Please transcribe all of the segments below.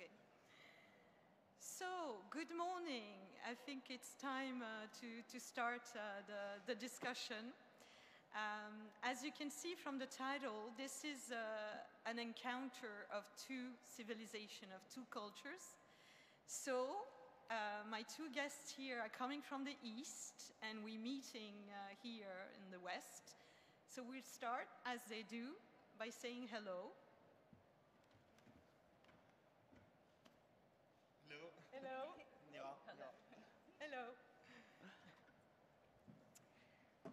Okay. So, good morning. I think it's time to start the discussion. As you can see from the title, this is an encounter of two civilizations, of two cultures. So, my two guests here are coming from the East, and we're meeting here in the West. So we'll start, as they do, by saying hello. Hello. Hello. Hello.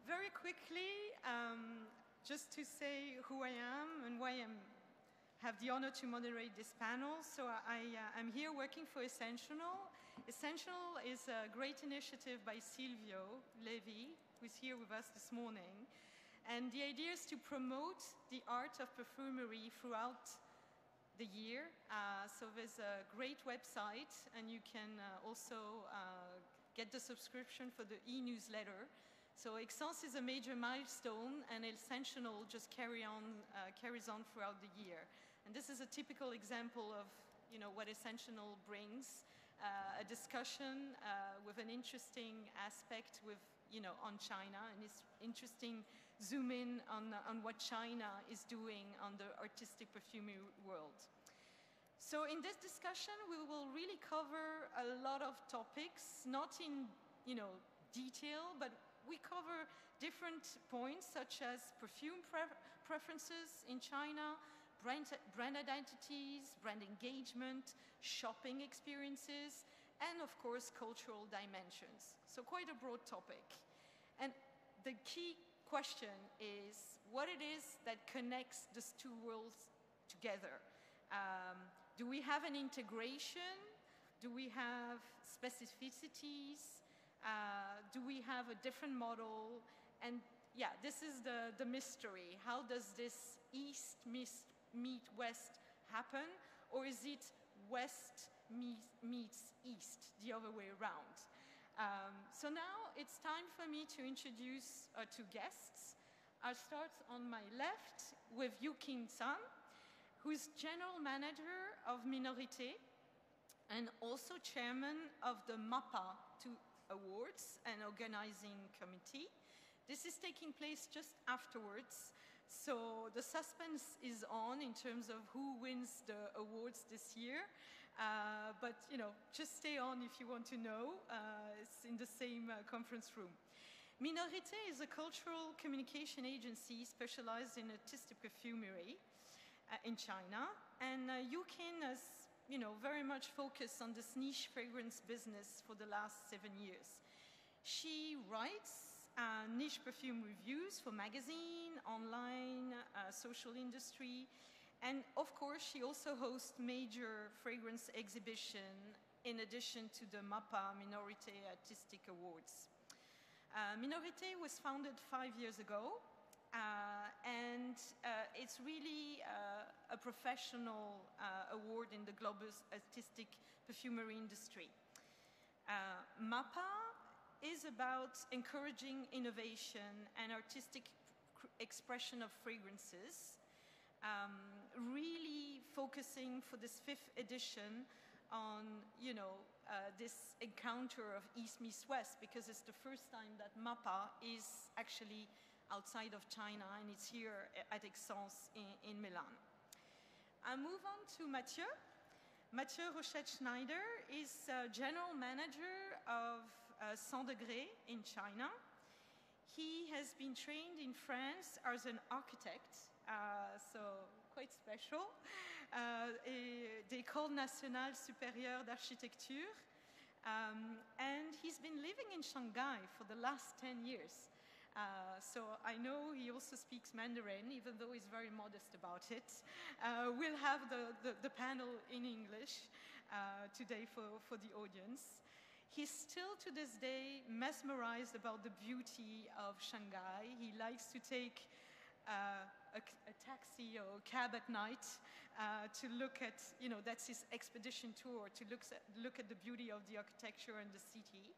Very quickly, just to say who I am and why I have the honor to moderate this panel. So I'm here working for Essential. Essential is a great initiative by Silvio Levi, who's here with us this morning. And the idea is to promote the art of perfumery throughout the year. So there's a great website, and you can also get the subscription for the e-newsletter. So Essence is a major milestone, and Essential just carries on throughout the year. And this is a typical example of what Essential brings, a discussion with an interesting aspect on China, and it's interesting zoom in on what China is doing on the artistic perfumery world. So in this discussion, we will really cover a lot of topics, not in detail, but we cover different points such as perfume preferences in China, brand identities, brand engagement, shopping experiences, and of course cultural dimensions. So quite a broad topic. And the key question is what it is that connects these two worlds together. Do we have an integration? Do we have specificities? Do we have a different model? And yeah, this is the mystery. How does this East meet West happen? Or is it West meets East, the other way around? So now it's time for me to introduce our two guests. I'll start on my left with Yu-King Sun, who is General Manager of Minorité and also Chairman of the MAPA 2 Awards and Organizing Committee. This is taking place just afterwards, so the suspense is on in terms of who wins the awards this year. But just stay on if you want to know. It's in the same conference room. Minorité is a cultural communication agency specialized in artistic perfumery in China, and Yu-King has very much focused on this niche fragrance business for the last 7 years. She writes niche perfume reviews for magazine, online, social industry, and of course she also hosts major fragrance exhibition in addition to the MAPA Minorité Artistic Awards. Minorité was founded 5 years ago, and it's really a professional award in the global artistic perfumery industry. MAPA is about encouraging innovation and artistic expression of fragrances, really focusing for this 5th edition on this encounter of East meets West, because it's the first time that MAPA is actually outside of China, and it's here at Essence in Milan. I move on to Mathieu. Mathieu Rochette-Schneider is General Manager of 100 Degrés in China. He has been trained in France as an architect, so quite special, d'École Nationale Supérieure d'Architecture, and he's been living in Shanghai for the last 10 years. So I know he also speaks Mandarin, even though he's very modest about it. We'll have the panel in English today for the audience. He's still to this day mesmerized about the beauty of Shanghai. He likes to take a taxi or a cab at night to look at, that's his expedition tour, to look at the beauty of the architecture and the city.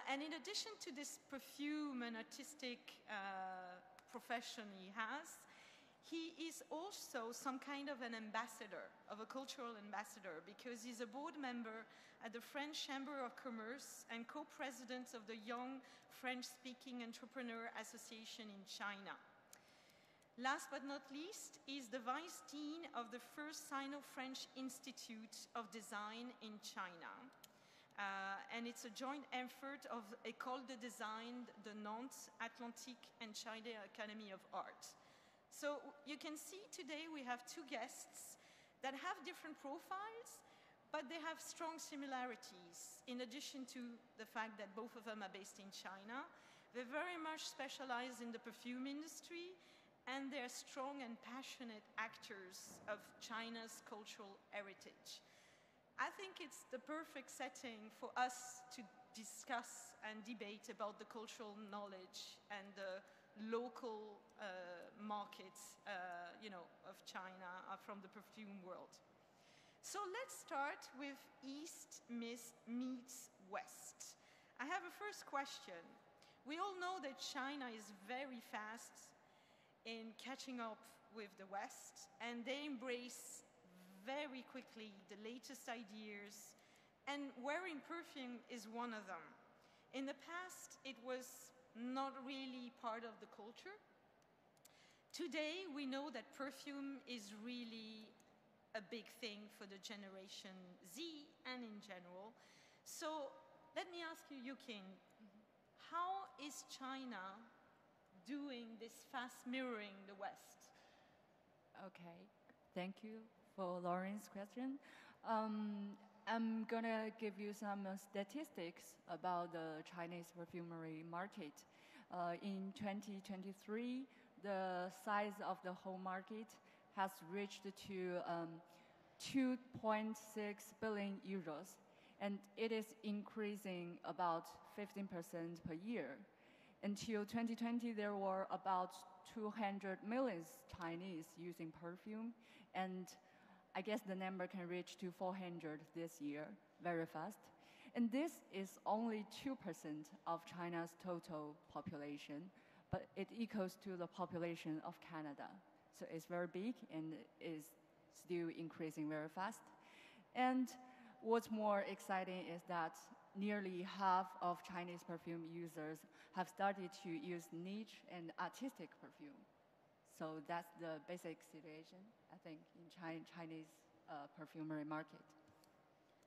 And in addition to this perfume and artistic profession he has, He is also some kind of an ambassador, of a cultural ambassador, because he's a board member at the French Chamber of Commerce and co-president of the Young French-Speaking Entrepreneur Association in China. Last but not least, he's the vice dean of the first Sino-French Institute of Design in China. And it's a joint effort of École de Design de Nantes, Atlantique, and China Academy of Art. So you can see today we have two guests that have different profiles, but they have strong similarities. In addition to the fact that both of them are based in China, they're very much specialized in the perfume industry, and they're strong and passionate actors of China's cultural heritage. I think it's the perfect setting for us to discuss and debate about the cultural knowledge and the local markets, of China from the perfume world. So let's start with East meets West. I have a first question. We all know that China is very fast in catching up with the West, and they embrace very quickly the latest ideas, and wearing perfume is one of them. In the past, it was not really part of the culture. Today, we know that perfume is really a big thing for the Generation Z and in general. So let me ask you, Yukin, how is China doing this fast mirroring the West? Okay, thank you for Lauren's question. I'm gonna give you some statistics about the Chinese perfumery market. In 2023, the size of the whole market has reached to 2.6 billion euros, and it is increasing about 15% per year. Until 2020, there were about 200 million Chinese using perfume, and I guess the number can reach to 400 this year, very fast. And this is only 2% of China's total population, but it equals to the population of Canada. So it's very big and is still increasing very fast. And what's more exciting is that nearly half of Chinese perfume users have started to use niche and artistic perfume. So that's the basic situation, I think, in Chinese perfumery market.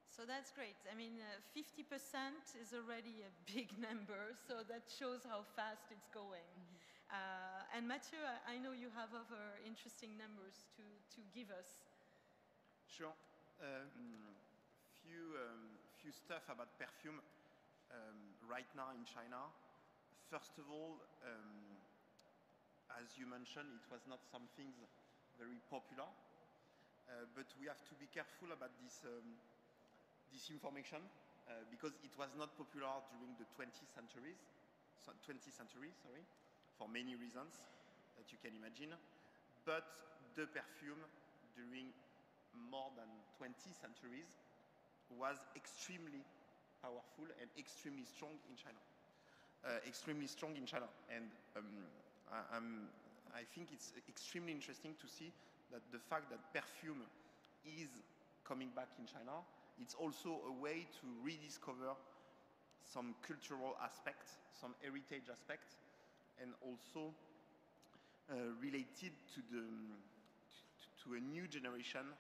So that's great. I mean, 50% is already a big number, so that shows how fast it's going. And Mathieu, I know you have other interesting numbers to give us. Sure. Few stuff about perfume right now in China. First of all, as you mentioned, it was not something very popular, but we have to be careful about this information because it was not popular during the 20th century, for many reasons that you can imagine. But the perfume during more than 20 centuries was extremely powerful and extremely strong in China. And I think it's extremely interesting to see that the fact that perfume is coming back in China, it's also a way to rediscover some cultural aspects, some heritage aspects, and also related to a new generation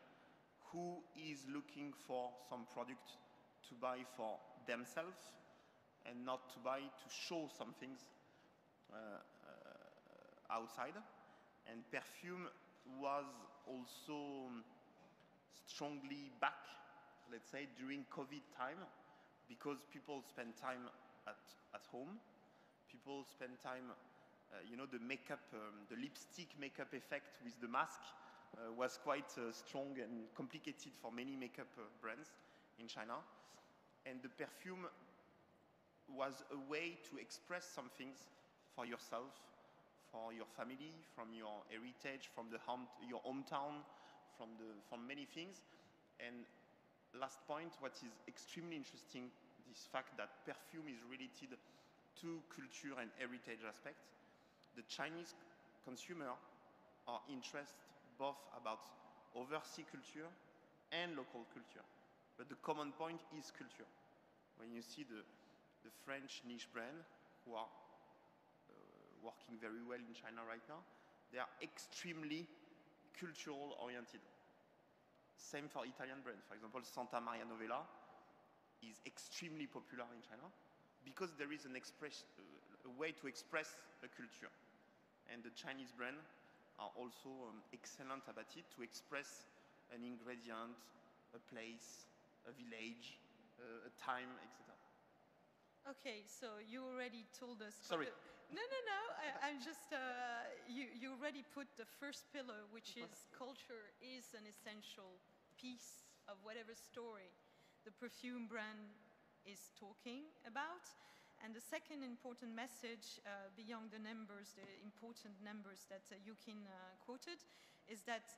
who is looking for some product to buy for themselves and not to buy to show some things outside. And perfume was also strongly back, let's say, during COVID time, because people spend time at home. People spend time, the makeup, the lipstick makeup effect with the mask was quite strong and complicated for many makeup brands in China. And the perfume was a way to express some things for yourself, for your family, from your heritage, from your hometown, from many things. And last point, what is extremely interesting, this fact that perfume is related to culture and heritage aspects. The Chinese consumer are interested both about overseas culture and local culture. But the common point is culture. When you see the French niche brand who are working very well in China right now, they are extremely cultural oriented. Same for Italian brands. For example, Santa Maria Novella is extremely popular in China because there is a way to express a culture. And the Chinese brands are also excellent about it to express an ingredient, a place, a village, a time, etc. Okay, so you already told us. Sorry. No. I'm just, you already put the first pillar, which is culture is an essential piece of whatever story the perfume brand is talking about. And the second important message beyond the numbers, the important numbers that Yukin quoted, is that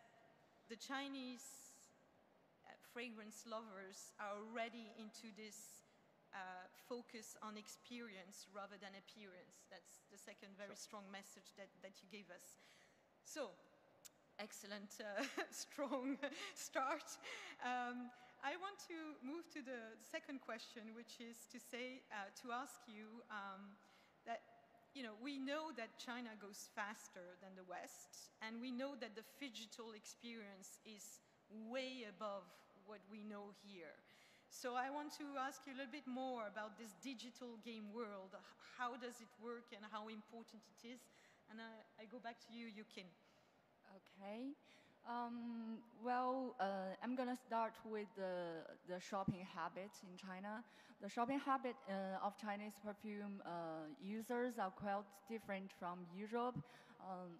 the Chinese fragrance lovers are already into this focus on experience rather than appearance. That's the second very strong message that you gave us. So, excellent, strong start. I want to move to the second question, which is to say, to ask you that, we know that China goes faster than the West, and we know that the phygital experience is way above what we know here. So I want to ask you a little bit more about this digital game world. How does it work and how important it is? And I go back to you, Yukin. Okay. I'm going to start with the shopping habit in China. The shopping habit of Chinese perfume users are quite different from Europe.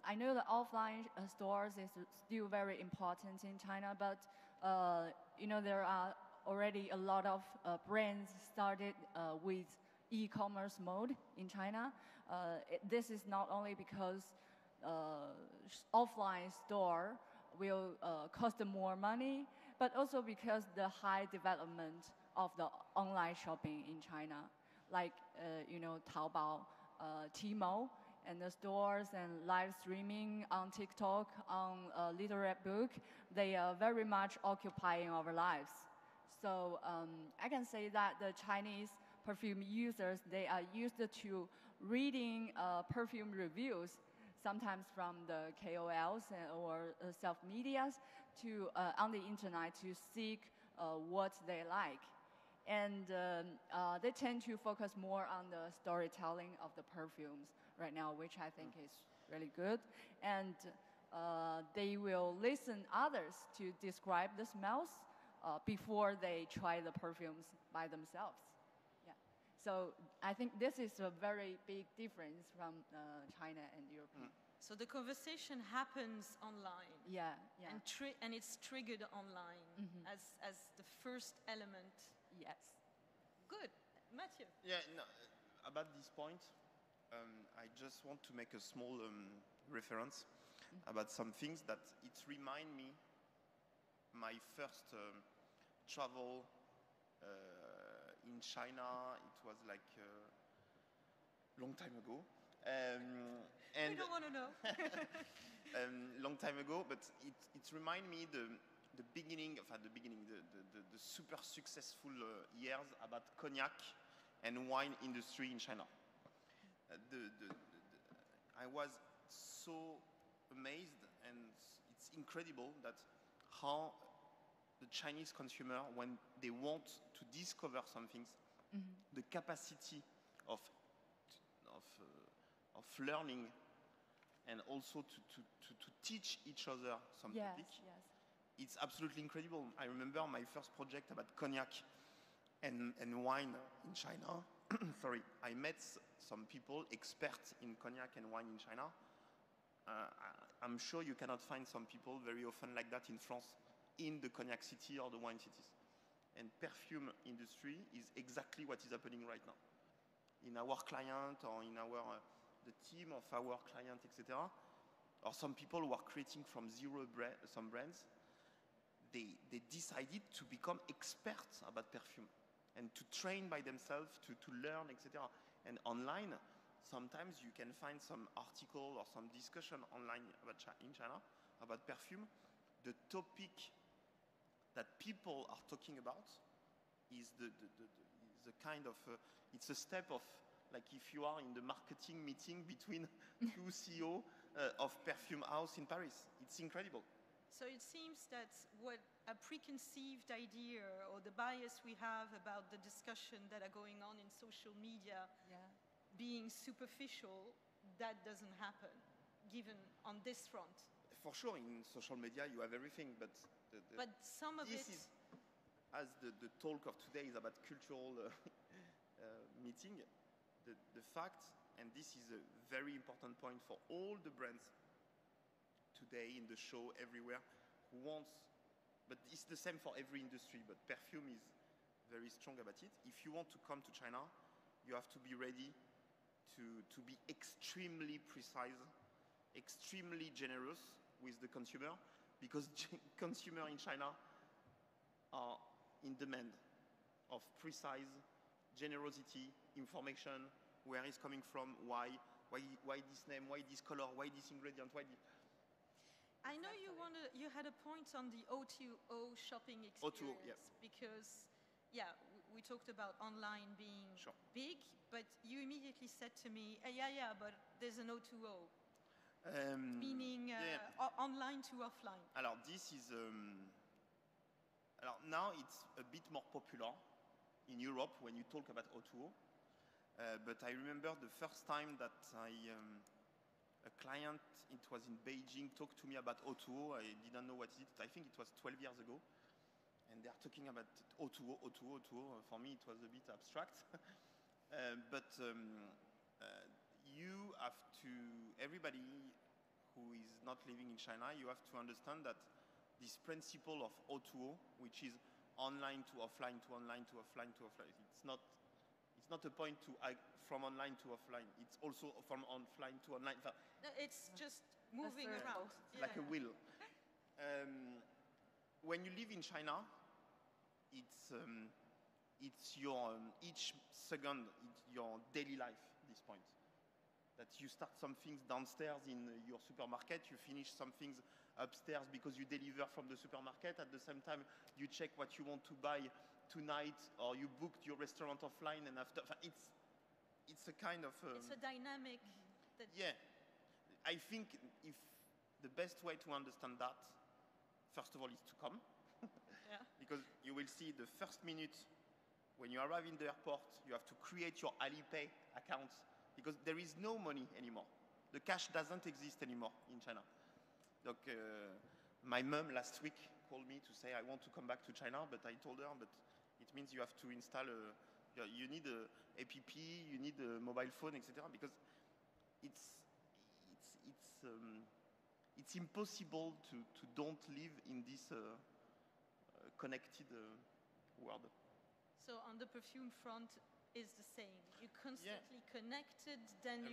I know the offline stores is still very important in China, but there are already a lot of brands started with e-commerce mode in China. This is not only because offline store will cost more money, but also because the high development of the online shopping in China, like Taobao, Tmall, and the stores and live streaming on TikTok, on Little Red Book, they are very much occupying our lives. So I can say that the Chinese perfume users, they are used to reading perfume reviews, sometimes from the KOLs or self-medias, to on the internet to seek what they like. And they tend to focus more on the storytelling of the perfumes right now, which I think is really good. And they will listen others to describe the smells before they try the perfumes by themselves. Yeah. So I think this is a very big difference from China and Europe. So the conversation happens online. Yeah. And it's triggered online as the first element. Yes. Good. Mathieu. Yeah, no, about this point, I just want to make a small reference about some things that it remind me my first travel in China. It was like a long time ago. We don't want to know. Long time ago, but it remind me the beginning, the super successful years about cognac and wine industry in China. I was so amazed, and it's incredible that how the Chinese consumer, when they want to discover some things, the capacity of learning and also to teach each other some topic, it's absolutely incredible. I remember my first project about cognac and wine in China. Sorry, I met some people, experts in cognac and wine in China. I'm sure you cannot find some people very often like that in France, in the cognac city or the wine cities. And perfume industry is exactly what is happening right now. In our client or in the team of our client, etc., or some people who are creating from zero some brands, they decided to become experts about perfume and to train by themselves, to learn, etc. And online, sometimes you can find some article or some discussion online about in China about perfume. The topic that people are talking about is the kind of, it's a step of, like if you are in the marketing meeting between two CEO of perfume house in Paris. It's incredible. So it seems that what a preconceived idea or the bias we have about the discussion that are going on in social media being superficial, that doesn't happen, given on this front. For sure, in social media you have everything, but but some of this it is, as the talk of today is about cultural meeting, the fact, and this is a very important point for all the brands today in the show everywhere who wants, but it's the same for every industry, but perfume is very strong about it. If you want to come to China, you have to be ready to be extremely precise, extremely generous with the consumer, because consumer in China are in demand of precise generosity, information, where it's coming from, why this name, why this color, why this ingredient, why this. I know you had a point on the O2O shopping experience. O2O, yeah. Because, we talked about online being big, but you immediately said to me, but there's an O2O. Meaning online to offline. Alors, this is, now it's a bit more popular in Europe when you talk about O2O. But I remember the first time that a client, it was in Beijing, talked to me about O2O. I didn't know what it is. I think it was 12 years ago. And they are talking about O2O, O2O, O2O. For me, it was a bit abstract. But you have to, everybody who is not living in China, you have to understand that this principle of O2O, which is online to offline to online to offline to offline, it's not a point to from online to offline. It's also from offline to online. No, it's just moving around. Like a wheel. When you live in China, it's your each second, it's your daily life. This point, that you start some things downstairs in your supermarket, you finish some things upstairs because you deliver from the supermarket. At the same time, you check what you want to buy tonight, or you booked your restaurant offline, and after, it's a kind of it's a dynamic. I think if the best way to understand that, first of all, is to come. Because you will see the first minute when you arrive in the airport, you have to create your Alipay account, because there is no money anymore. The cash doesn't exist anymore in China. Donc, my mom last week called me to say, I want to come back to China, but I told her, but it means you have to install, you need a app, you need a mobile phone, etc. Because it's impossible to don't live in this connected world. So on the perfume front is the same. You're constantly connected, then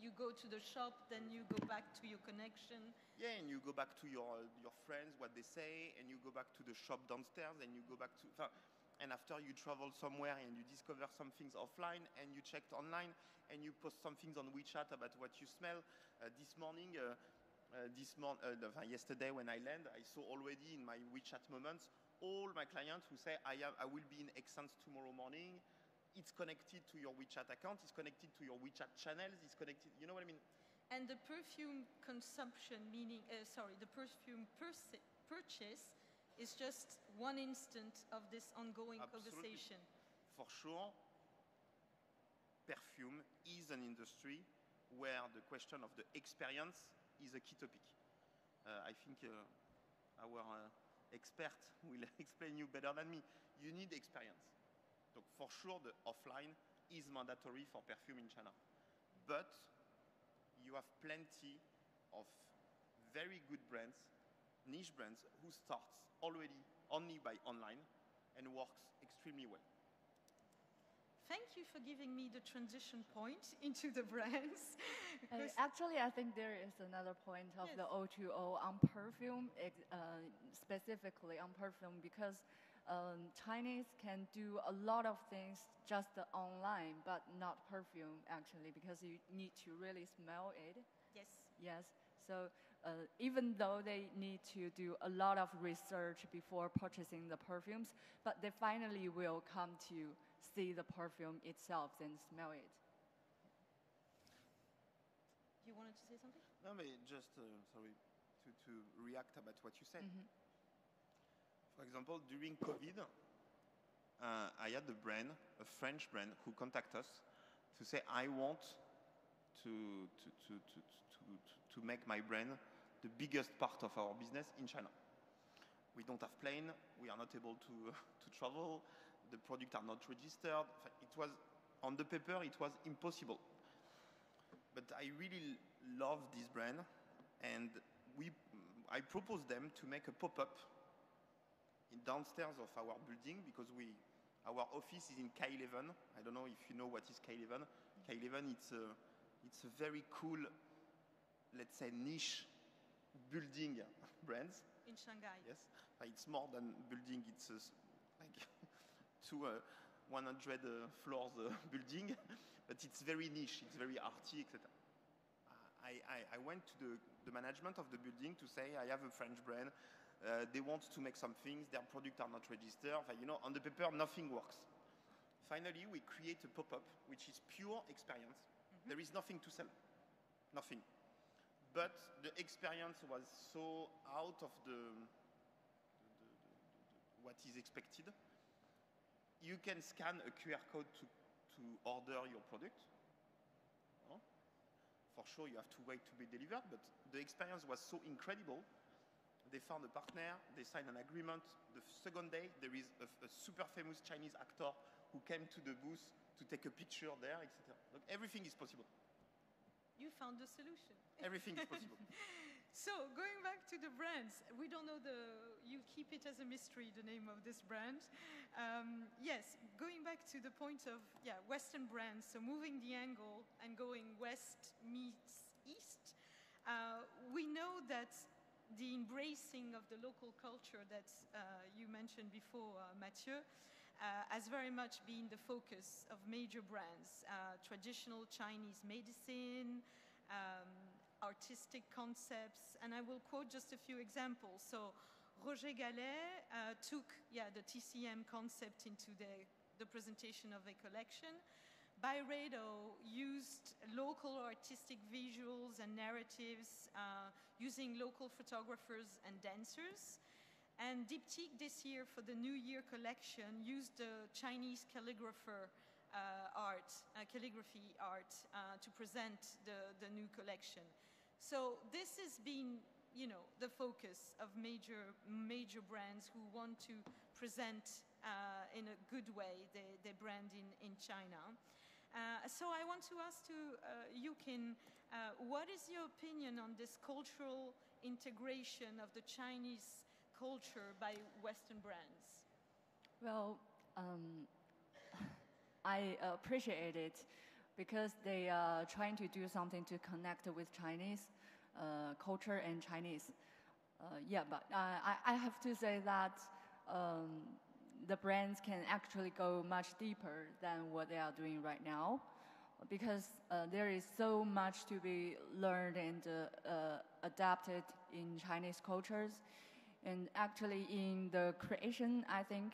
you go to the shop, then you go back to your connection. Yeah, and you go back to your friends, what they say, and you go back to the shop downstairs, and you go back to, and after you travel somewhere and you discover some things offline, and you checked online, and you post some things on WeChat about what you smell. Yesterday when I land, I saw already in my WeChat moments all my clients who say, I will be in Exans tomorrow morning. It's connected to your WeChat account, it's connected to your WeChat channels, it's connected, you know what I mean? And the perfume consumption, meaning, the perfume purchase is just one instant of this ongoing conversation. For sure, perfume is an industry where the question of the experience is a key topic. I think our expert will explain you better than me. You need experience. So for sure, the offline is mandatory for perfume in China. But you have plenty of very good brands, niche brands, who starts already only by online and works extremely well. Thank you for giving me the transition point into the brands. Actually, I think there is another point of the O2O on perfume, specifically on perfume, because Chinese can do a lot of things just online, but not perfume actually, because you need to really smell it. Yes. Yes. So even though they need to do a lot of research before purchasing the perfumes, but they finally will come to see the perfume itself and smell it. You wanted to say something? No, but just sorry to react about what you said. Mm-hmm. For example, during COVID, I had a brand, a French brand, who contacted us to say, I want to make my brand the biggest part of our business in China. We don't have plane, we are not able to travel, the products are not registered. It was, on the paper, it was impossible. But I really love this brand, and I proposed them to make a pop-up downstairs of our building, because our office is in K11. I don't know if you know what is K11. K11, it's a very cool, let's say, niche building brands. In Shanghai. Yes, it's more than building. It's like 100 floors building, but it's very niche. It's very arty, etc. I went to the management of the building to say, I have a French brand. They want to make some things. Their products are not registered. On the paper, nothing works. Finally, we create a pop-up, which is pure experience. Mm-hmm. There is nothing to sell. Nothing. But the experience was so out of what is expected. You can scan a QR code to order your product. For sure, you have to wait to be delivered, but the experience was so incredible. They found a partner, they signed an agreement. The second day, there is a super famous Chinese actor who came to the booth to take a picture there, etc. Look, everything is possible. You found the solution. Everything is possible. So, going back to the brands, we don't know you keep it as a mystery, the name of this brand. Yes, going back to the point of, Western brands, so moving the angle and going West meets East, we know that the embracing of the local culture that you mentioned before, Mathieu, has very much been the focus of major brands. Traditional Chinese medicine, artistic concepts, and I will quote just a few examples. So Roger Gallet took the TCM concept into the presentation of a collection. Byredo used local artistic visuals and narratives using local photographers and dancers. And Diptyque this year for the New Year collection used the Chinese calligraphy art to present the new collection. So this has been, the focus of major brands who want to present in a good way their brand in China. So I want to ask Yukin, what is your opinion on this cultural integration of the Chinese culture by Western brands? Well, I appreciate it because they are trying to do something to connect with Chinese culture and Chinese. But I have to say that the brands can actually go much deeper than what they are doing right now, because there is so much to be learned and adapted in Chinese cultures. And actually in the creation, I think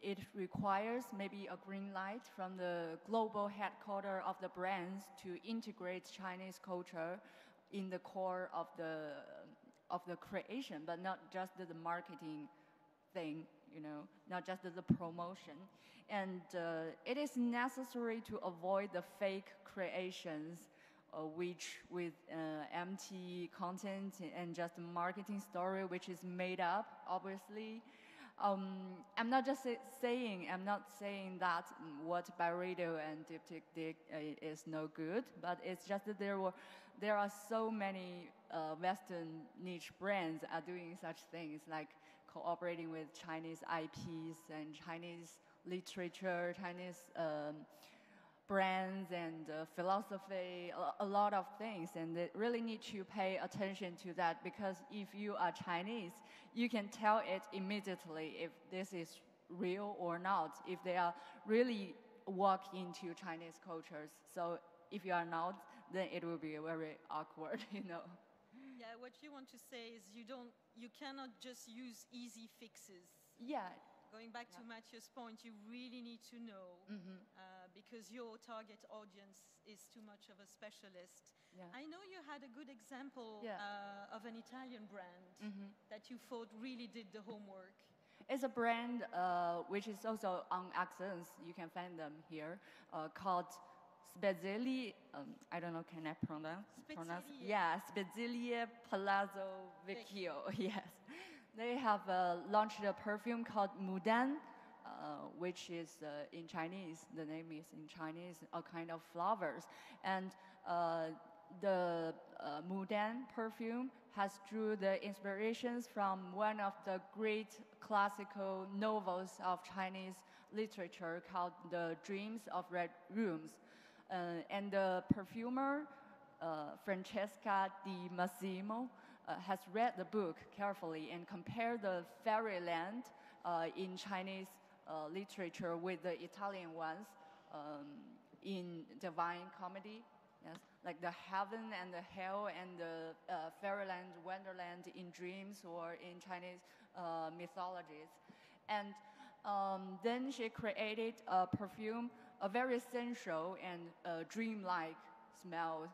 it requires maybe a green light from the global headquarters of the brands to integrate Chinese culture in the core of the creation, but not just the marketing thing, not just the promotion. And it is necessary to avoid the fake creations, which with empty content and just a marketing story, which is made up, obviously. I'm not saying that what Byredo and Diptyque did is no good, but it's just that there are so many Western niche brands are doing such things, like cooperating with Chinese IPs and Chinese literature, Chinese brands and philosophy, a lot of things, and they really need to pay attention to that, because if you are Chinese, you can tell it immediately if this is real or not, if they are really walk into Chinese cultures. So if you are not, then it will be very awkward, you know. Yeah, what you want to say is you cannot just use easy fixes. Yeah. Going back to Mathieu's point, you really need to know because your target audience is too much of a specialist. Yeah. I know you had a good example of an Italian brand that you thought really did the homework. It's a brand which is also on accents. You can find them here, called Speziali. I don't know, can I pronounce? Yeah, Speziali Palazzo Vecchio. Yes. They have launched a perfume called Mudan, which is in Chinese. The name is in Chinese, a kind of flowers. And the Mudan perfume has drew the inspirations from one of the great classical novels of Chinese literature called The Dreams of Red Rooms. And the perfumer, Francesca Di Massimo, has read the book carefully and compared the fairyland in Chinese literature with the Italian ones in Divine Comedy. Yes, like the heaven and the hell and the fairyland, wonderland in dreams or in Chinese mythologies. And then she created a perfume, a very sensual and dreamlike smell,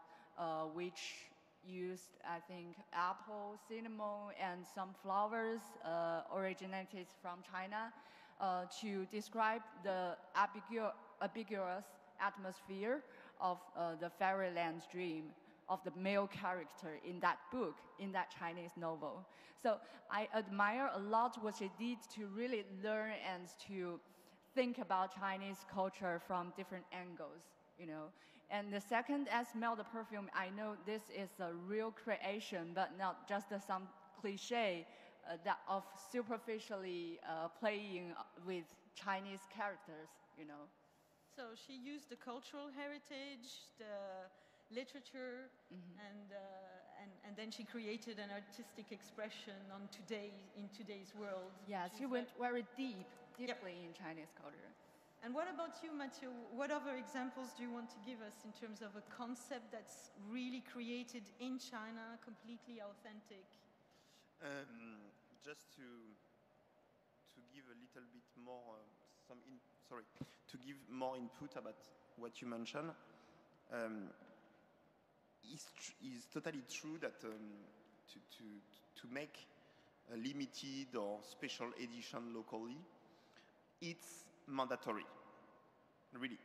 which used, I think, apple, cinnamon, and some flowers originated from China to describe the ambiguous atmosphere of the fairyland dream of the male character in that book, in that Chinese novel. So I admire a lot what she did to really learn and to think about Chinese culture from different angles, you know. And the second, I smell the perfume, I know this is a real creation, but not just some cliche that of superficially playing with Chinese characters, you know. So she used the cultural heritage, the literature, and then she created an artistic expression in today's world. Yeah, she went very deeply in Chinese culture. And what about you, Mathieu? What other examples do you want to give us in terms of a concept that's really created in China, completely authentic? Just to give a little bit more to give more input about what you mentioned, is totally true that to make a limited or special edition locally, it's mandatory. Really,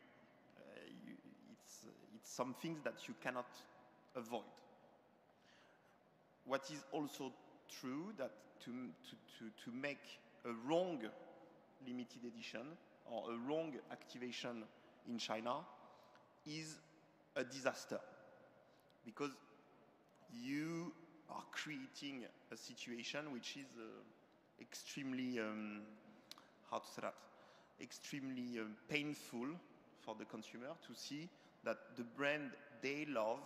it's some things that you cannot avoid. What is also true that to make a wrong limited edition or a wrong activation in China is a disaster, because you are creating a situation which is extremely, extremely painful for the consumer to see that the brand they love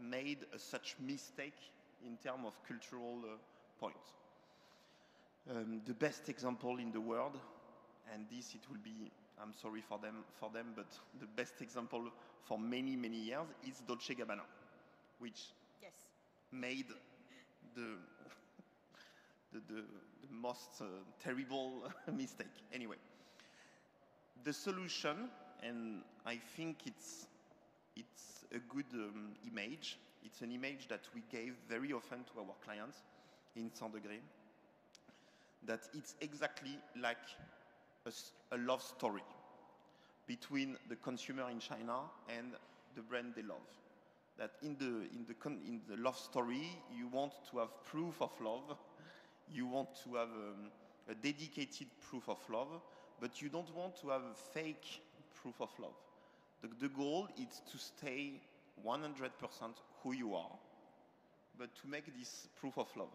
made such mistake in terms of cultural points. The best example in the world, and this it will be, I'm sorry for them, but the best example for many, many years is Dolce & Gabbana, which made the most terrible mistake. Anyway, the solution, and I think it's a good image. It's an image that we gave very often to our clients in Saint Degré, that it's exactly like a love story between the consumer in China and the brand they love. That in the love story, you want to have proof of love, you want to have a dedicated proof of love, but you don't want to have fake proof of love. The goal is to stay 100% who you are, but to make this proof of love.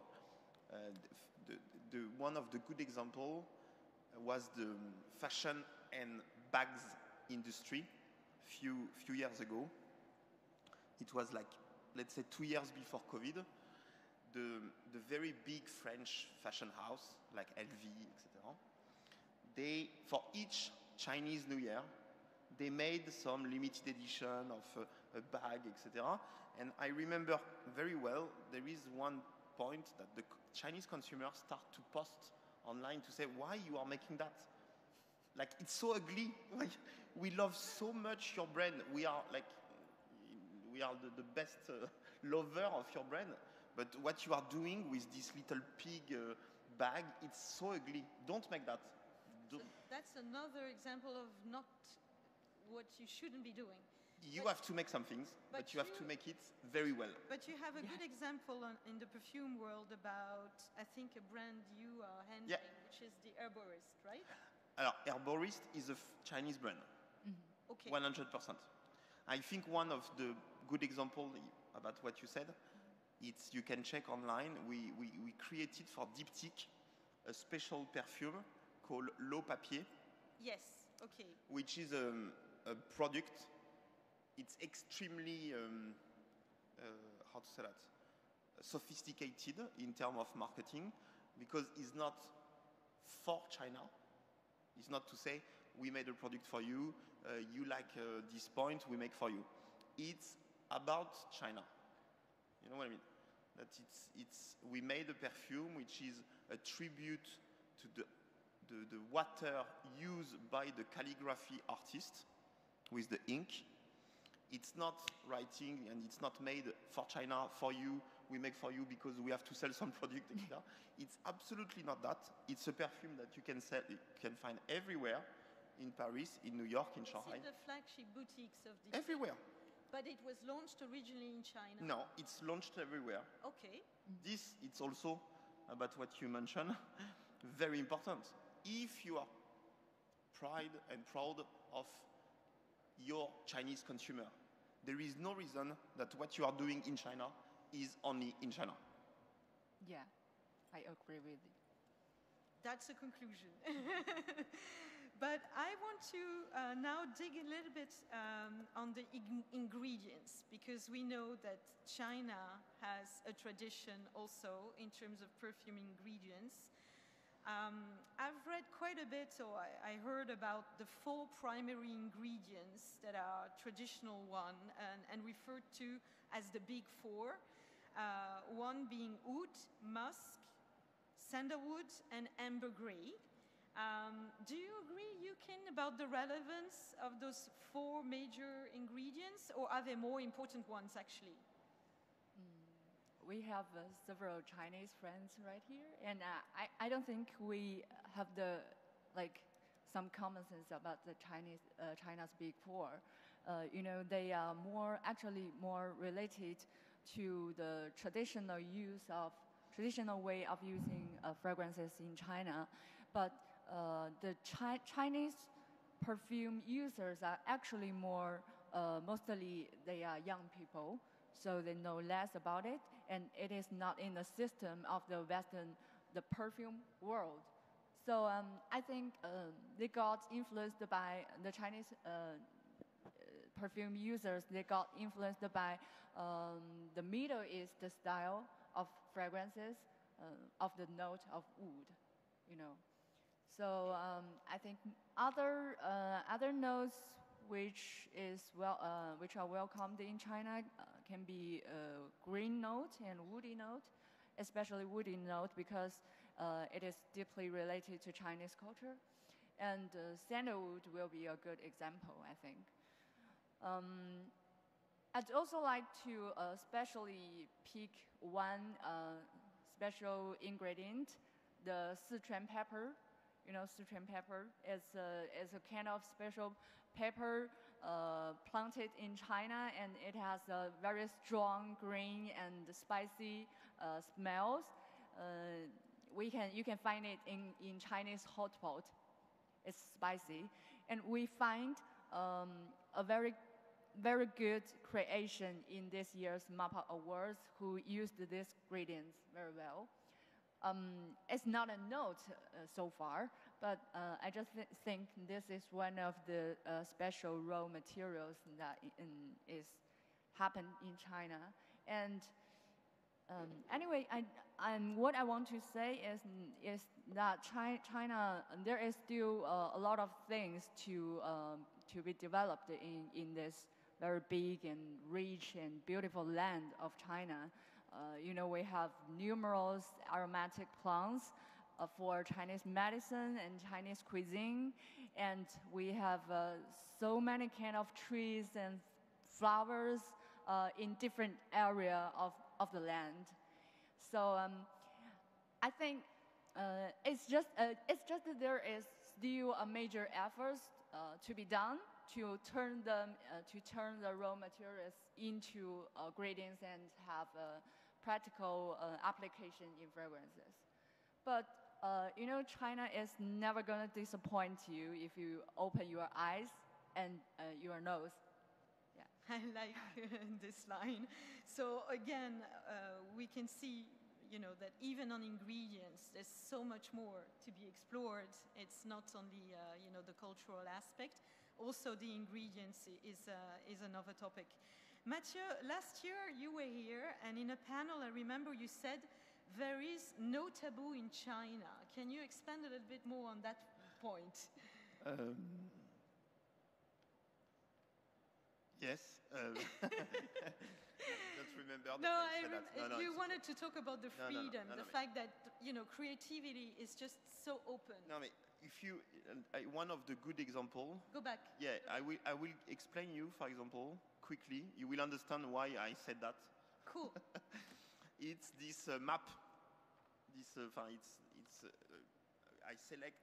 One of the good examples was the fashion and bags industry few years ago. It was like, let's say 2 years before COVID. The very big French fashion house, like LV, etc., they, for each Chinese New Year, they made some limited edition of a bag, etc. And I remember very well, there is one point that the Chinese consumers start to post online to say, why you are making that? Like, it's so ugly. We love so much your brand. We are the best lover of your brand. But what you are doing with this little pig bag, it's so ugly. Don't make that. So that's another example of not what you shouldn't be doing. You have to make some things, but you have to make it very well. But you have a good example in the perfume world about, I think, a brand you are handling, which is the Herborist, right? Alors, Herborist is a Chinese brand, Okay. 100%. I think one of the good examples about what you said, you can check online. We created for Diptyque a special perfume called L'Eau Papier. Yes, okay. Which is a product. It's extremely, how to say that, sophisticated in terms of marketing, because it's not for China. It's not to say, we made a product for you, you like this point, we make for you. It's about China. You know what I mean? That we made a perfume which is a tribute to the water used by the calligraphy artist with the ink. It's not writing and it's not made for China, for you, we make for you because we have to sell some product, etc. It's absolutely not that. It's a perfume that you can find everywhere, in Paris, in New York, in Shanghai. It's in the flagship boutiques of the... Everywhere. But it was launched originally in China? No, it's launched everywhere. Okay. This, it's also about what you mentioned, very important. If you are proud of your Chinese consumer, there is no reason that what you are doing in China is only in China. Yeah, I agree with you. That's a conclusion. But I want to now dig a little bit on the ingredients, because we know that China has a tradition also in terms of perfume ingredients. I've read quite a bit, so I heard about the 4 primary ingredients that are traditional one and referred to as the big 4. One being oud, musk, sandalwood, and ambergris. Do you agree, Yukin, about the relevance of those 4 major ingredients, or are there more important ones actually? We have several Chinese friends right here, and I don't think we have some common sense about the China's big 4. They are more related to the traditional way of using fragrances in China, but the Chinese perfume users are actually mostly they are young people, so they know less about it, and it is not in the system of the perfume world. So I think they got influenced by the Chinese perfume users. They got influenced by the Middle East style of fragrances, of the note of oud, So I think other notes which are welcomed in China can be green note and woody note, especially woody note because it is deeply related to Chinese culture. And sandalwood will be a good example, I think. I'd also like to especially pick one special ingredient, the Sichuan pepper. Sichuan pepper is a kind of special pepper planted in China, and it has a very strong green and spicy smells. You can find it in Chinese hot pot. It's spicy, and we find a very good creation in this year's MAPA Awards who used these ingredients very well. It's not a note so far, but I just think this is one of the special raw materials that is happened in China. And anyway, what I want to say is that China, there is still a lot of things to be developed in this very big and rich and beautiful land of China. We have numerous aromatic plants for Chinese medicine and Chinese cuisine, and we have so many kind of trees and flowers in different area of the land. So I think it's just that there is still a major effort to be done to turn the raw materials into ingredients and have a practical application in fragrances. But China is never gonna disappoint you if you open your eyes and your nose. Yeah. I like this line. So again, we can see, that even on ingredients, there's so much more to be explored. It's not only, the cultural aspect. Also, the ingredients is another topic. Mathieu, last year you were here, and in a panel, I remember you said there is no taboo in China. Can you expand a little bit more on that point? Yes. Don't remember that No, I said that. You wanted to talk about the freedom, the fact that creativity is just so open. No, but if you, one of the good example. Go back. Yeah, I will explain you, for example, quickly. You will understand why I said that. Cool. It's this map. I select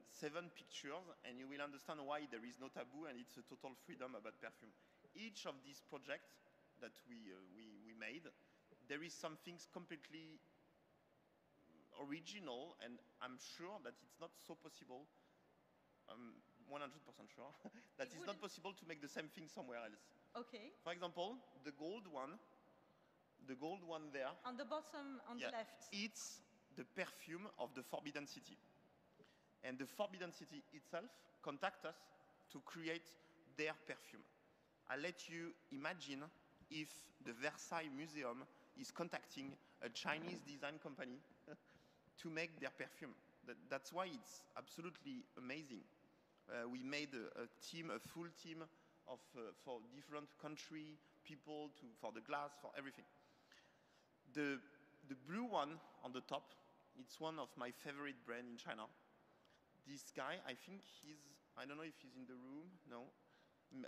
7 pictures, and you will understand why there is no taboo, and it's a total freedom about perfume. Each of these projects that we made, there is some things completely original, and I'm sure that it's not so possible. I'm 100% sure that it's not possible to make the same thing somewhere else. Okay. For example, the gold one there. On the bottom, on the left. It's the perfume of the Forbidden City. And the Forbidden City itself contact us to create their perfume. I'll let you imagine if the Versailles Museum is contacting a Chinese design company to make their perfume. That's why it's absolutely amazing. We made a full team of for different country people for the glass, for everything. The blue one on the top, it's one of my favorite brands in China. This guy, I think I don't know if he's in the room, no.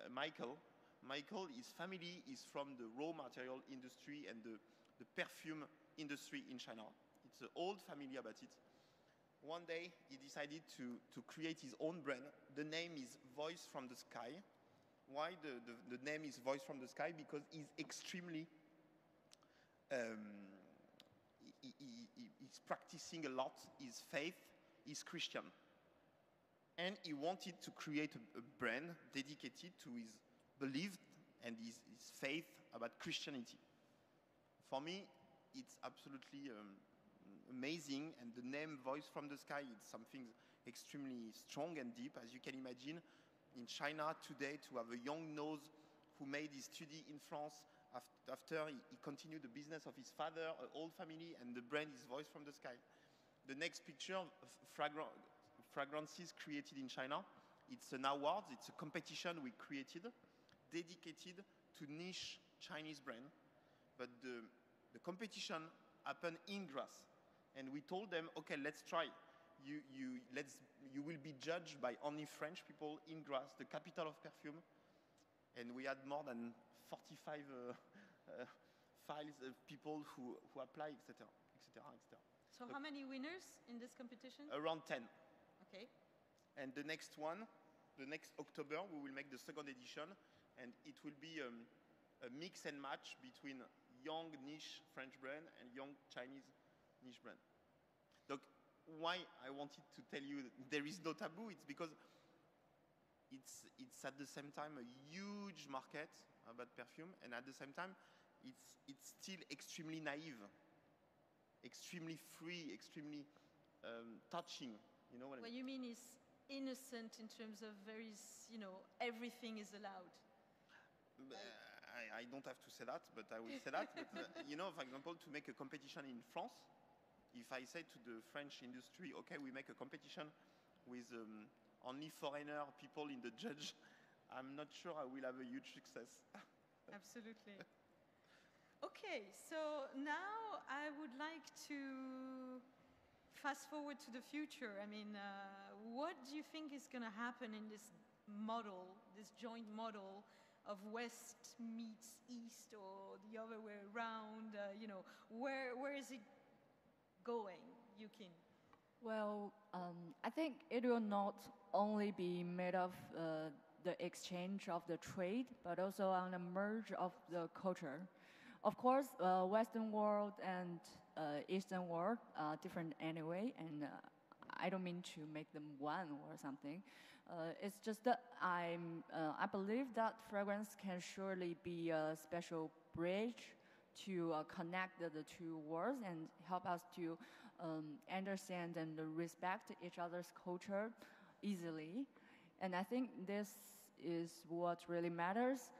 Michael, his family is from the raw material industry and the perfume industry in China. It's an old family about it. One day, he decided to create his own brand. The name is Voice from the Sky. Why the name is Voice from the Sky? Because he's extremely, he's practicing a lot. His faith is Christian. And he wanted to create a brand dedicated to his belief and his faith about Christianity. For me, it's absolutely amazing, and the name Voice from the Sky is something extremely strong and deep, as you can imagine. In China today, to have a young nose who made his study in France, after he continued the business of his father, an old family, and the brand is Voice from the Sky. The next picture, fragrances created in China. It's an award, it's a competition we created, dedicated to niche Chinese brand. But the competition happened in Grasse. And we told them, okay, let's try. You will be judged by only French people in Grasse, the capital of perfume. And we had more than 45 files of people who apply, etc., etc., etc. So how many winners in this competition? Around 10. Okay. And the next one, the next October, we will make the second edition, and it will be a mix and match between young niche French brand and young Chinese niche brand. Donc, why I wanted to tell you that there is no taboo, it's because it's at the same time a huge market about perfume, and at the same time, it's still extremely naive. extremely free, extremely touching. You know what I What mean? you mean is innocent in terms of everything is allowed. I don't have to say that, but I will say that. But, for example, to make a competition in France, if I say to the French industry, okay, we make a competition with only foreigner people in the judge, I'm not sure I will have a huge success. Absolutely. Okay, so now I would like to fast forward to the future. I mean, what do you think is going to happen in this model, this joint model of West meets East, or the other way around? Where is it going, Yukin? Well, I think it will not only be made of the exchange of the trade, but also on the merge of the culture. Of course, Western world and Eastern world are different anyway, and I don't mean to make them one or something. It's just that I believe that fragrance can surely be a special bridge to connect the two worlds and help us to understand and respect each other's culture easily. And I think this is what really matters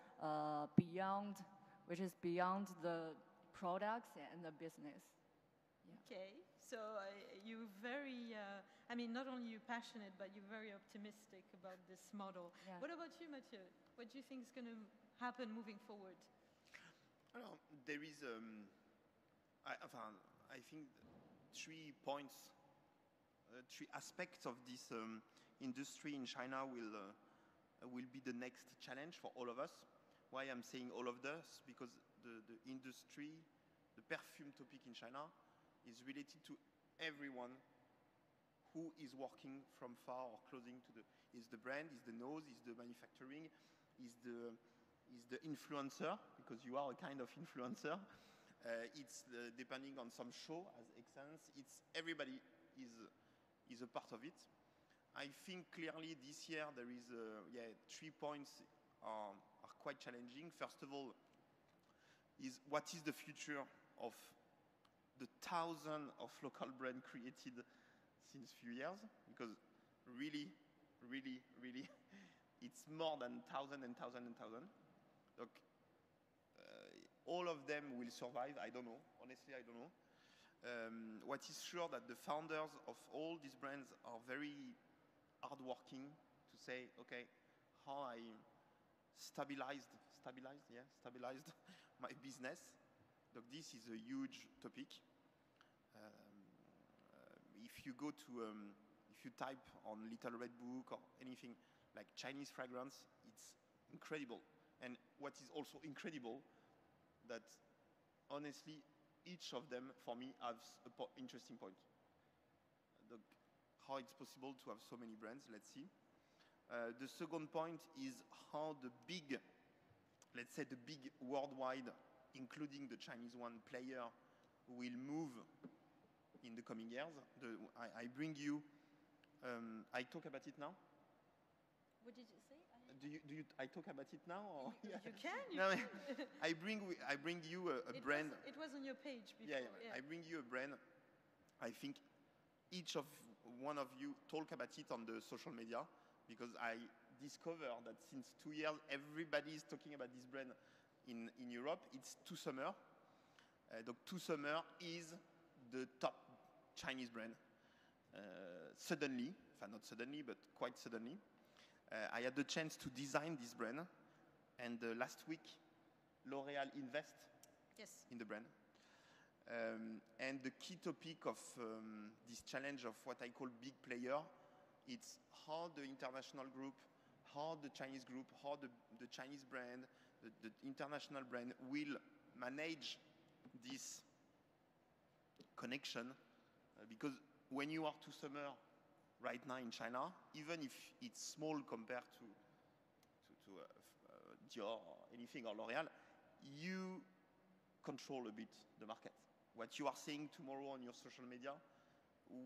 which is beyond the products and the business. Yeah. Okay, so you're very, not only you're passionate, but you're very optimistic about this model. Yeah. What about you, Mathieu? What do you think is going to happen moving forward? Well, there is, I think, 3 points, 3 aspects of this industry in China will be the next challenge for all of us. Why I'm saying all of us? Because the industry, the perfume topic in China is related to everyone who is working from far or closing to is the brand, is the nose, is the manufacturing, is the influencer, because you are a kind of influencer. It's depending on some show as Essence. It's everybody is a part of it. I think clearly this year there is 3 points are quite challenging. First of all, is what is the future of the 1,000 of local brand created since few years? Because really, it's more than 1,000 and 1,000 and 1,000. Look, all of them will survive. I don't know. Honestly, I don't know. What is sure that the founders of all these brands are very hardworking to say, okay, how I stabilized my business. Look, this is a huge topic. If you go to, if you type on Little Red Book or anything like Chinese fragrance, it's incredible. And what is also incredible, that honestly, each of them, for me, has an interesting point. How it's possible to have so many brands, let's see. The second point is how the big, let's say the big worldwide, including the Chinese one player, will move in the coming years. I bring you, I talk about it now? What did you say? I talk about it now? Or? You can. No, I bring you a brand. It was on your page before. Yeah. I bring you a brand. I think each of one of you talk about it on the social media, because I discovered that since 2 years, everybody is talking about this brand in Europe. It's Two Summer. Two Summer is the top Chinese brand. Suddenly, not suddenly, but quite suddenly, I had the chance to design this brand, and last week, L'Oréal invest in the brand. And the key topic of this challenge of what I call big player, it's how the international group, how the Chinese group, how the Chinese brand, the international brand will manage this connection. Because when you are Two Summer right now in China, even if it's small compared to Dior or anything, or L'Oréal, you control a bit the market. What you are saying tomorrow on your social media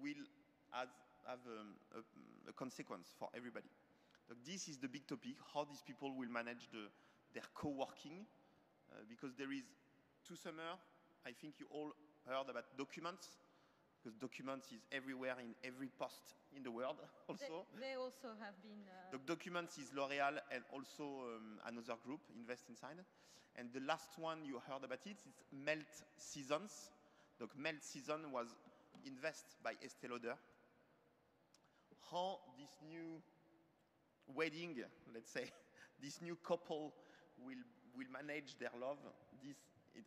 will have a consequence for everybody. This is the big topic, how these people will manage their co-working, because there is Two Summer. I think you all heard about documents, because documents is everywhere in every post in the world also. They also have been... Documents is L'Oréal and also another group, Invest Inside. And the last one you heard about it is Melt Seasons. Melt Season was invested by Estée Lauder. How this new wedding, let's say, this new couple will manage their love,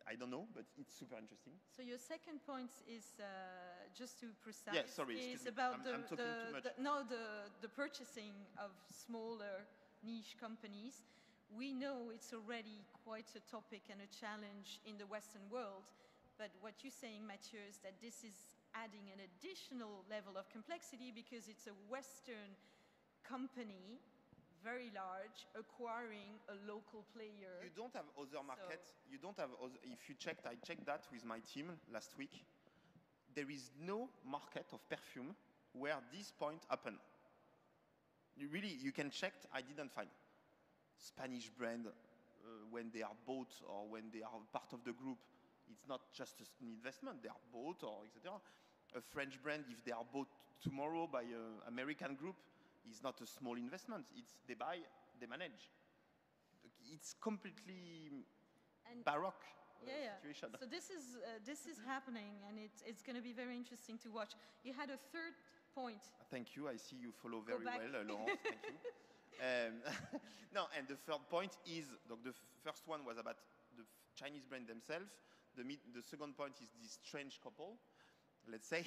I don't know, but it's super interesting. So your second point is, just to precise, yeah, sorry, is about I'm talking too much. The purchasing of smaller niche companies. We know it's already quite a topic and a challenge in the Western world, but what you're saying, Mathieu, is that this is adding an additional level of complexity because it's a Western company, very large, acquiring a local player. You don't have other markets. You don't have other, if you checked, I checked that with my team last week. There is no market of perfume where this point happen. You can check, I didn't find. Spanish brand, when they are bought or when they are part of the group, it's not just an investment, they are bought or etc. A French brand, if they are bought tomorrow by an American group, it's not a small investment. It's they buy, they manage. It's completely baroque situation. So this is happening, and it's going to be very interesting to watch. You had a third point. Thank you. I see you follow very well, Laurence. Thank you. No, and the third point is the first one was about the Chinese brand themselves. The second point is this strange couple, let's say,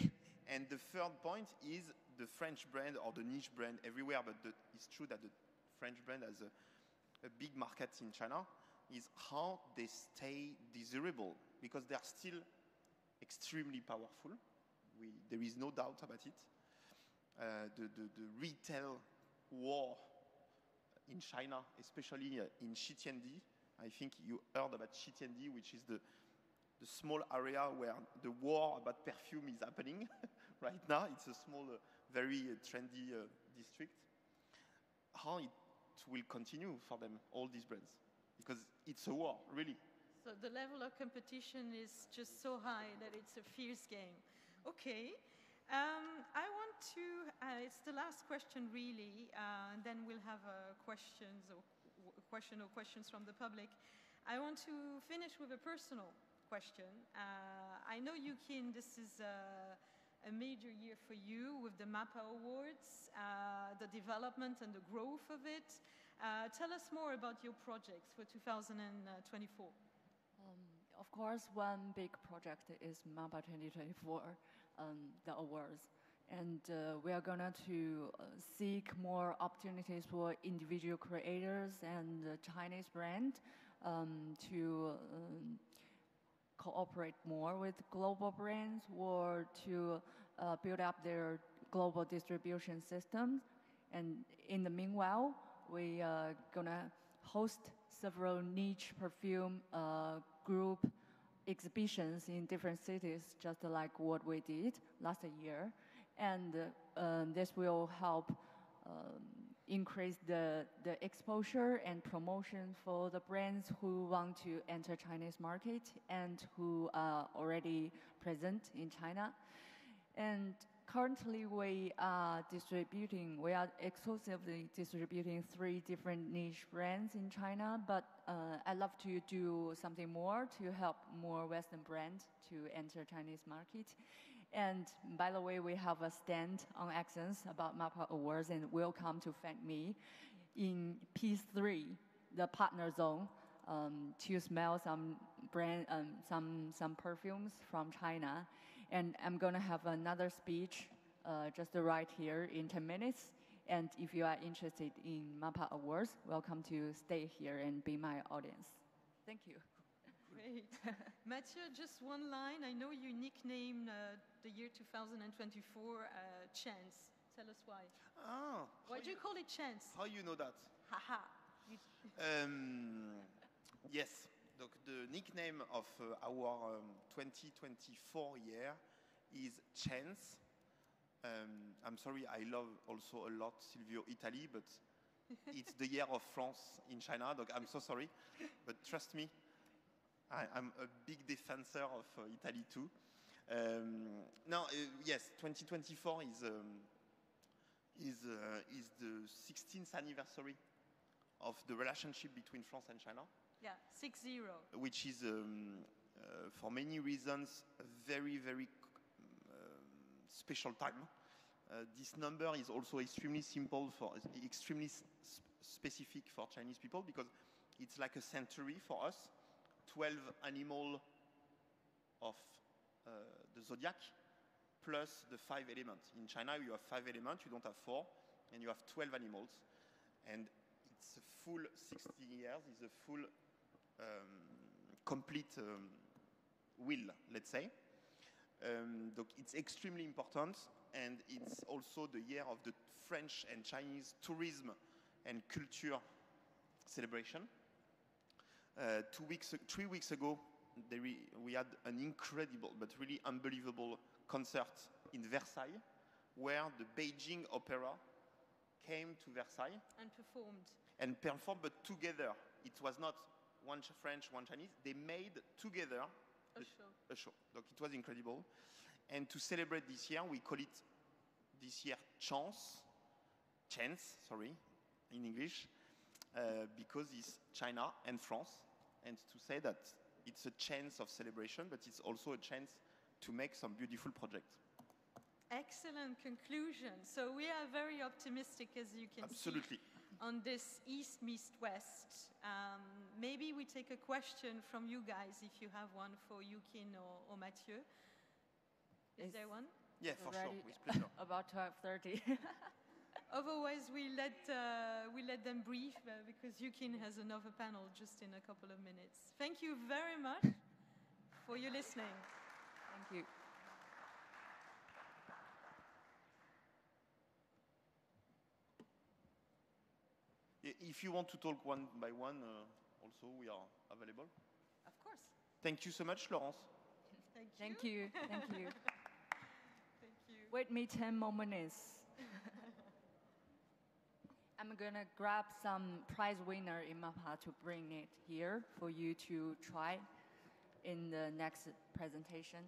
and the third point is the French brand or the niche brand everywhere. But it's true that the French brand has a big market in China. Is how they stay desirable because they are still extremely powerful. There is no doubt about it. The retail war in China, especially in Xitiandi. I think you heard about Xitiandi, which is the small area where the war about perfume is happening right now. It's a small, very trendy district. How it will continue for them, all these brands? Because it's a war, really. So the level of competition is just so high that it's a fierce game. Okay. I want to, it's the last question really, and then we'll have questions from the public. I want to finish with a personal question. I know, Yukin, this is a major year for you with the MAPA Awards, the development and the growth of it. Tell us more about your projects for 2024. Of course, one big project is MAPA 2024. The awards, and we are gonna to seek more opportunities for individual creators and Chinese brand to cooperate more with global brands or to build up their global distribution systems. And in the meanwhile, we are gonna host several niche perfume group exhibitions in different cities, just like what we did last year. And this will help increase the exposure and promotion for the brands who want to enter Chinese market and who are already present in China. And currently we are exclusively distributing 3 different niche brands in China, but I'd love to do something more to help more Western brands to enter Chinese market. And by the way, we have a stand on Accents about MAPA Awards, and welcome to thank me in P3, the partner zone, to smell some brand, some perfumes from China. And I'm going to have another speech just right here in 10 minutes. And if you are interested in MAPA Awards, welcome to stay here and be my audience. Thank you. Great. Mathieu, just one line. I know you nicknamed the year 2024 Chance. Tell us why. Ah, why do you call it Chance? How you know that? Haha. Yes. The nickname of our 2024 year is Chance. I'm sorry, I love also a lot Silvio Italy, but it's the year of France in China. I'm so sorry, but trust me, I'm a big defender of Italy too. Now, yes, 2024 is the 16th anniversary of the relationship between France and China. Yeah, 6-0. Which is, for many reasons, a very, very special time. This number is also extremely simple extremely specific for Chinese people because it's like a century for us. 12 animals of the zodiac plus the 5 elements. In China, you have 5 elements, you don't have 4, and you have 12 animals. And it's a full 60 years, it's a full complete wheel, let's say. It's extremely important, and it's also the year of the French and Chinese tourism and culture celebration. 3 weeks ago, we had an incredible but really unbelievable concert in Versailles, where the Beijing Opera came to Versailles and performed, but together. It was not one French, one Chinese. They made together a show. Donc it was incredible. And to celebrate this year, we call it this year chance, in English, because it's China and France, and to say that it's a chance of celebration, but it's also a chance to make some beautiful projects. Excellent conclusion. So we are very optimistic, as you can Absolutely. see, on this East meets West. Maybe we take a question from you guys, if you have one for Yukin or Mathieu. Is there one? Yeah, for sure, with pleasure. About 12:30. Otherwise, we let them brief because Yukin has another panel just in a couple of minutes. Thank you very much for your listening. Thank you. If you want to talk one by one, also we are available. Of course. Thank you so much, Laurence. Thank you. Thank you. Thank you. Wait me 10 more minutes. I'm gonna grab some prize winner in Mapa to bring it here for you to try in the next presentation.